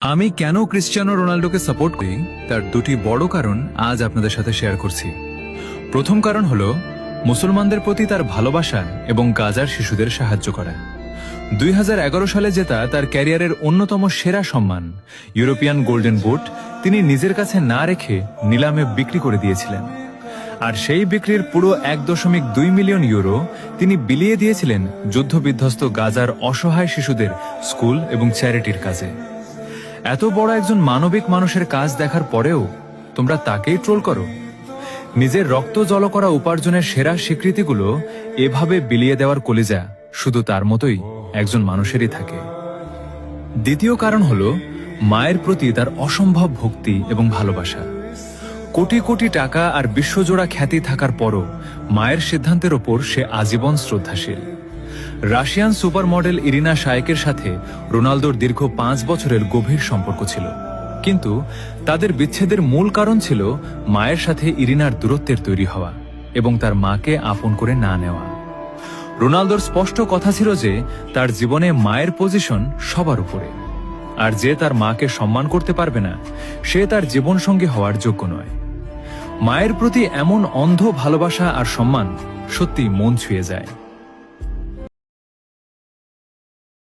আমি কেন Cristiano রোনাল্ডোকে support করি তার দুটি বড় কারণ আজ আপনাদের সাথে শেয়ার করছি। প্রথম কারণ হলো মুসলমানদের প্রতি তার ভালোবাসা এবং গাজার শিশুদের সাহায্য করা। 2011 সালে জেতা তার ক্যারিয়ারের অন্যতম সেরা সম্মান ইউরোপিয়ান গোল্ডেন বুট তিনি নিজের কাছে না রেখে নিলামে বিক্রি করে দিয়েছিলেন, আর সেই বিক্রির পুরো 1.2 মিলিয়ন ইউরো তিনি বিলিয়ে দিয়েছিলেন যুদ্ধবিধ্বস্ত গাজার অসহায় শিশুদের স্কুল এবং চ্যারিটির কাজে। এত বড় একজন মানবিক মানুষের কাজ দেখার পরেও তোমরা তাকেই ট্রোল করো। নিজের রক্ত জল করা উপার্জনের সেরা স্বীকৃতিগুলো এভাবে বিলিয়ে দেওয়ার কলিজা শুধু তার মতোই একজন মানুষেরই থাকে। দ্বিতীয় কারণ হলো মায়ের প্রতি তার অসম্ভব ভক্তি এবং ভালোবাসা। কোটি কোটি টাকা আর বিশ্বজোড়া খ্যাতি থাকার পরও মায়ের সিদ্ধান্তের ওপর সে আজীবন শ্রদ্ধাশীল। রাশিয়ান সুপার মডেল ইরিনা শায়েকের সাথে রোনালদোর দীর্ঘ 5 বছরের গভীর সম্পর্ক ছিল, কিন্তু তাদের বিচ্ছেদের মূল কারণ ছিল মায়ের সাথে ইরিনার দূরত্বের তৈরি হওয়া এবং তার মাকে আপন করে না নেওয়া। রোনালদোর স্পষ্ট কথা ছিল যে তার জীবনে মায়ের পজিশন সবার উপরে, আর যে তার মাকে সম্মান করতে পারবে না সে তার জীবনসঙ্গী হওয়ার যোগ্য নয়। মায়ের প্রতি এমন অন্ধ ভালোবাসা আর সম্মান সত্যি মন ছুঁয়ে যায়।